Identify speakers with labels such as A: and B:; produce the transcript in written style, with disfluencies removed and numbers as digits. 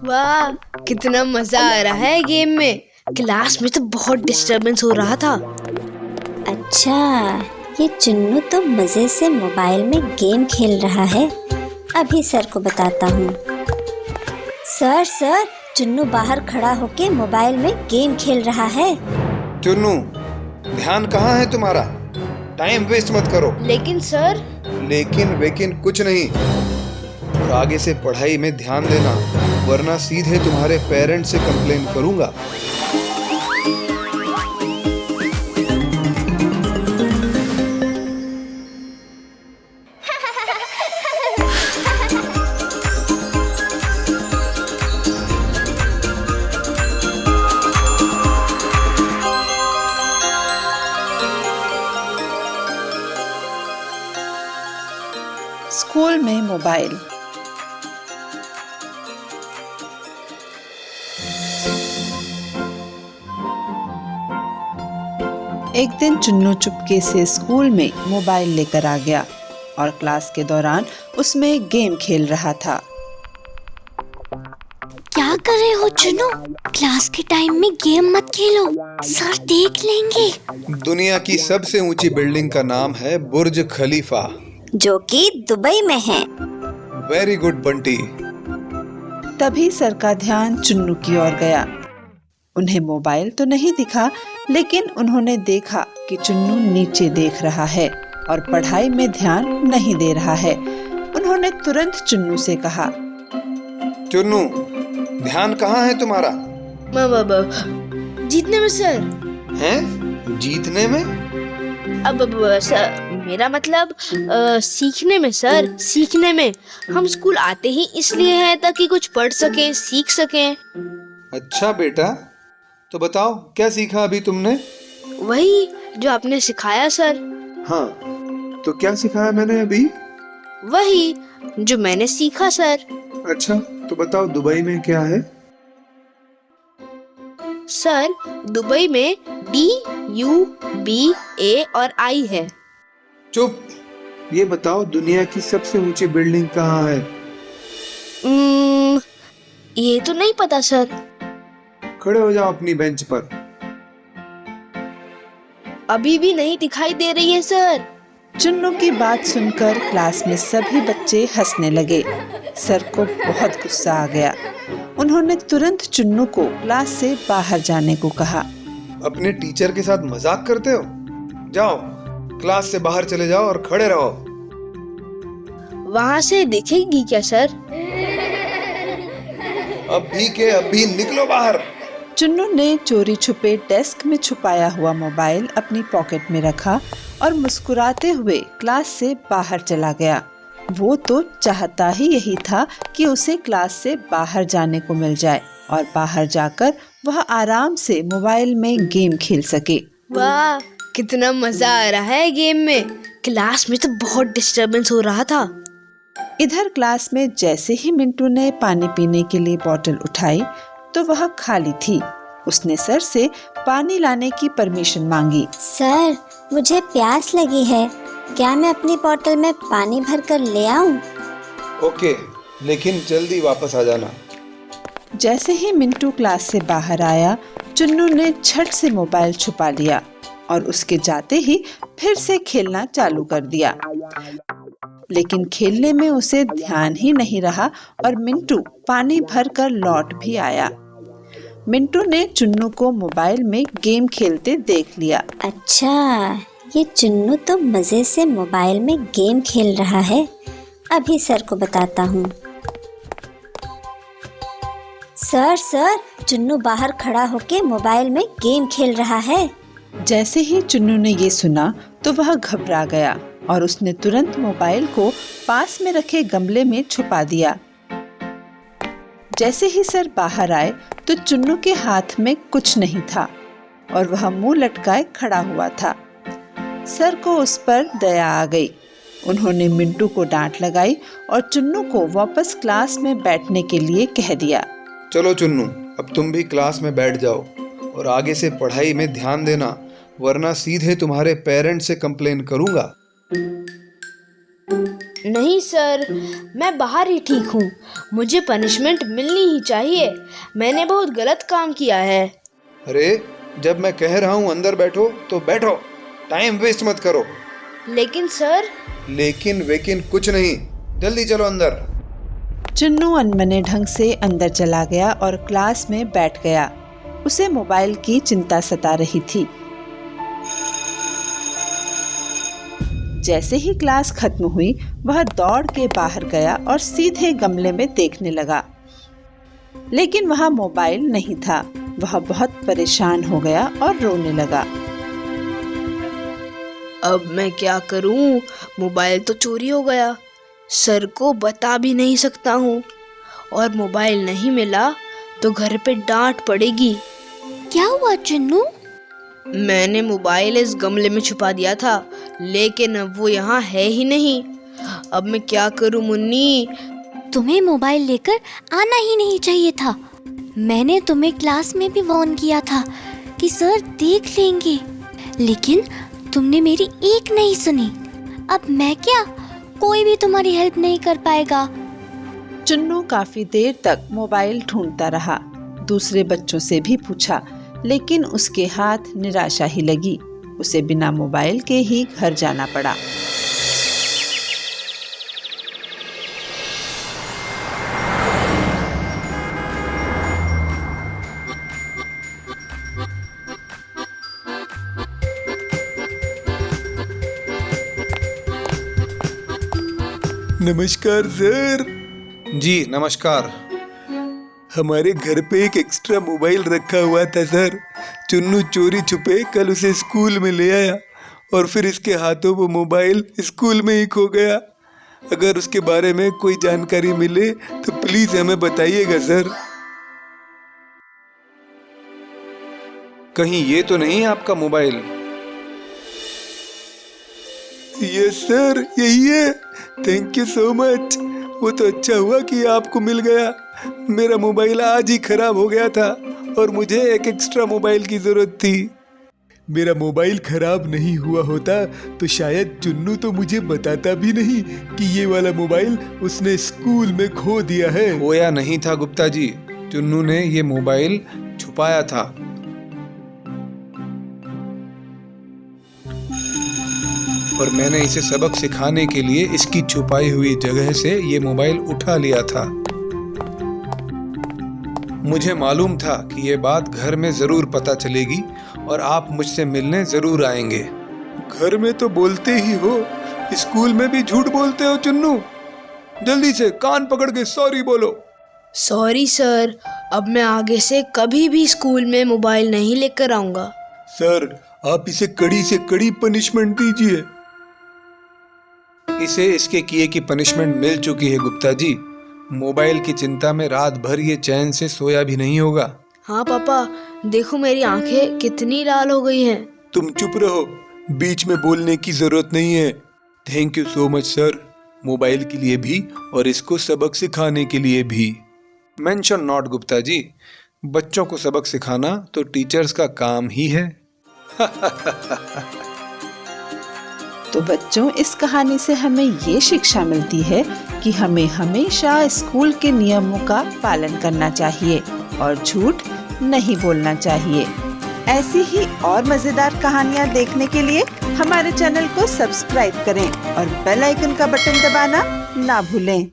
A: वाह, कितना मजा आ रहा है गेम में। क्लास में तो बहुत डिस्टरबेंस हो रहा था।
B: अच्छा, ये चुन्नू तो मजे से मोबाइल में गेम खेल रहा है। अभी सर को बताता हूँ। सर, चुन्नू बाहर खड़ा होके मोबाइल में गेम खेल रहा है।
C: चुन्नू, ध्यान कहाँ है तुम्हारा? टाइम वेस्ट मत करो।
A: लेकिन सर।
C: लेकिन कुछ नहीं। और आगे से पढ़ाई में ध्यान देना, वरना सीधे तुम्हारे पेरेंट्स से कंप्लेन करूंगा।
D: स्कूल में मोबाइल। एक दिन चुन्नू चुपके से स्कूल में मोबाइल लेकर आ गया और क्लास के दौरान उसमें गेम खेल रहा था।
B: क्या कर रहे हो चुन्नू? क्लास के टाइम में गेम मत खेलो, सर देख लेंगे।
C: दुनिया की सबसे ऊंची बिल्डिंग का नाम है बुर्ज खलीफा,
B: जो कि दुबई में है।
C: Very good Bunty.
D: तभी सर का ध्यान चुन्नू की ओर गया। उन्हें मोबाइल तो नहीं दिखा, लेकिन उन्होंने देखा कि चुन्नू नीचे देख रहा है और पढ़ाई में ध्यान नहीं दे रहा है। उन्होंने तुरंत चुन्नू से कहा,
C: चुन्नू, ध्यान कहाँ है तुम्हारा?
A: जीतने में सर।
C: हैं? जीतने में?
A: अब सर, मेरा मतलब सीखने में सर, सीखने में। हम स्कूल आते ही इसलिए हैं ताकि कुछ पढ़ सकें, सीख सकें।
C: अच्छा बेटा, तो बताओ क्या सीखा अभी तुमने?
A: वही जो आपने सिखाया सर।
C: हाँ, तो क्या सिखाया मैंने अभी?
A: वही जो मैंने सीखा सर।
C: अच्छा, तो बताओ दुबई में क्या है?
A: सर, दुबई में DUBA और I है।
C: चुप! ये बताओ दुनिया की सबसे ऊंची बिल्डिंग कहाँ है?
A: ये तो नहीं पता सर।
C: खड़े हो जाओ अपनी बेंच पर।
A: अभी भी नहीं दिखाई दे रही है सर।
D: चुन्नू की बात सुनकर क्लास में सभी बच्चे हंसने लगे। सर को बहुत गुस्सा आ गया। उन्होंने तुरंत चुन्नू को क्लास से बाहर जाने को कहा।
C: अपने टीचर के साथ मजाक करते हो? जाओ, क्लास से बाहर चले जाओ और खड़े रहो।
A: वहाँ से दिखेगी क्या सर?
C: अभी निकलो बाहर।
D: चुन्नू ने चोरी छुपे डेस्क में छुपाया हुआ मोबाइल अपनी पॉकेट में रखा और मुस्कुराते हुए क्लास से बाहर चला गया। वो तो चाहता ही यही था कि उसे क्लास से बाहर जाने को मिल जाए और बाहर जाकर वह आराम से मोबाइल में गेम खेल सके।
A: वाह, कितना मजा आ रहा है गेम में। क्लास में तो बहुत डिस्टरबेंस हो रहा था।
D: इधर क्लास में जैसे ही मिंटू ने पानी पीने के लिए बोतल उठाई तो वह खाली थी। उसने सर से पानी लाने की परमिशन मांगी।
B: सर, मुझे प्यास लगी है, क्या मैं अपनी बोतल में पानी भरकर ले आऊं?
C: ओके, लेकिन जल्दी वापस आ जाना।
D: जैसे ही मिंटू क्लास से बाहर आया, चुन्नू ने झट से मोबाइल छुपा लिया और उसके जाते ही फिर से खेलना चालू कर दिया। लेकिन खेलने में उसे ध्यान ही नहीं रहा और मिंटू पानी भरकर लौट भी आया। मिंटू ने चुन्नू को मोबाइल में गेम खेलते देख लिया।
B: अच्छा, ये चुन्नू तो मजे से मोबाइल में गेम खेल रहा है। अभी सर को बताता हूँ। सर, चुन्नू बाहर खड़ा होके मोबाइल में गेम खेल रहा है।
D: जैसे ही चुन्नू ने ये सुना तो वह घबरा गया और उसने तुरंत मोबाइल को पास में रखे गमले में छुपा दिया। जैसे ही सर बाहर आए तो चुन्नू के हाथ में कुछ नहीं था और वह मुंह लटकाए खड़ा हुआ था। सर को उस पर दया आ गई। उन्होंने मिंटू को डांट लगाई और चुन्नू को वापस क्लास में बैठने के लिए कह दिया।
C: चलो चुन्नू, अब तुम भी क्लास में बैठ जाओ और आगे से पढ़ाई में ध्यान देना, वरना सीधे तुम्हारे पेरेंट्स से कंप्लेन करूंगा।
A: नहीं सर, मैं बाहर ही ठीक हूँ। मुझे पनिशमेंट मिलनी ही चाहिए। मैंने बहुत गलत काम किया है।
C: अरे जब मैं कह रहा हूँ अंदर बैठो तो बैठो, टाइम वेस्ट मत करो।
A: लेकिन सर।
C: लेकिन वेकिन कुछ नहीं, जल्दी चलो अंदर।
D: चुन्नू अनमने ढंग से अंदर चला गया और क्लास में बैठ गया। उसे मोबाइल की चिंता सता रही थी। जैसे ही क्लास खत्म हुई, वह दौड़ के बाहर गया और सीधे गमले में देखने लगा, लेकिन वहाँ मोबाइल नहीं था। वह बहुत परेशान हो गया और रोने लगा।
A: अब मैं क्या करूं? मोबाइल तो चोरी हो गया। सर को बता भी नहीं सकता हूँ, और मोबाइल नहीं मिला तो घर पे डांट पड़ेगी।
B: क्या हुआ चुन्नू?
A: मैंने मोबाइल इस गमले में छुपा दिया था, लेकिन अब वो यहाँ है ही नहीं। अब मैं क्या करूं मुन्नी?
B: तुम्हें मोबाइल लेकर आना ही नहीं चाहिए था। मैंने तुम्हें क्लास में भी वार्न किया था कि सर देख लेंगे, लेकिन तुमने मेरी एक नहीं सुनी। अब मैं क्या, कोई भी तुम्हारी हेल्प नहीं कर पाएगा।
D: चुन्नू काफी देर तक मोबाइल ढूंढता रहा। दूसरे बच्चों से भी पूछा, लेकिन उसके हाथ निराशा ही लगी। उसे बिना मोबाइल के ही घर जाना पड़ा।
E: नमस्कार सर।
C: जी नमस्कार।
E: हमारे घर पे एक एक्स्ट्रा मोबाइल रखा हुआ था सर। चुन्नू चोरी छुपे कल उसे स्कूल में ले आया और फिर इसके हाथों वो मोबाइल स्कूल में ही खो गया। अगर उसके बारे में कोई जानकारी मिले तो प्लीज हमें बताइएगा सर।
C: कहीं ये तो नहीं आपका मोबाइल?
E: यस सर, यही है। Thank you so much. वो तो अच्छा हुआ कि आपको मिल गया। मेरा मोबाइल आज ही खराब हो गया था और मुझे एक एक्स्ट्रा मोबाइल की जरूरत थी। मेरा मोबाइल खराब नहीं हुआ होता तो शायद चुन्नू तो मुझे बताता भी नहीं कि ये वाला मोबाइल उसने स्कूल में खो दिया है।
C: खोया नहीं था गुप्ता जी, चुन्नू ने ये मोबाइल छुपाया था। और मैंने इसे सबक सिखाने के लिए इसकी छुपाई हुई जगह से ये मोबाइल उठा लिया था। मुझे मालूम था कि ये बात घर में जरूर पता चलेगी और आप मुझसे मिलने जरूर आएंगे।
E: घर में तो बोलते ही हो, स्कूल में भी झूठ बोलते हो चुन्नू। जल्दी से कान पकड़ के सॉरी बोलो।
A: सॉरी सर, अब मैं आगे से कभी भी स्कूल में मोबाइल नहीं लेकर आऊंगा।
E: सर आप इसे कड़ी से कड़ी पनिशमेंट दीजिए।
C: इसे इसके किए की पनिशमेंट मिल चुकी है गुप्ता जी। मोबाइल की चिंता में रात भर ये चैन से सोया भी नहीं होगा।
A: हाँ पापा, देखो मेरी आंखें कितनी लाल हो गई हैं।
E: तुम चुप रहो, बीच में बोलने की जरूरत नहीं है। Thank you so much sir, mobile के लिए भी और इसको सबक सिखाने के लिए भी। मेंशन नॉट गुप्ता जी, बच्चों को सबक सिखाना तो टीचर्स का काम ही है।
D: तो बच्चों, इस कहानी से हमें ये शिक्षा मिलती है कि हमें हमेशा स्कूल के नियमों का पालन करना चाहिए और झूठ नहीं बोलना चाहिए। ऐसी ही और मजेदार कहानियाँ देखने के लिए हमारे चैनल को सब्सक्राइब करें और बेल आइकन का बटन दबाना ना भूलें।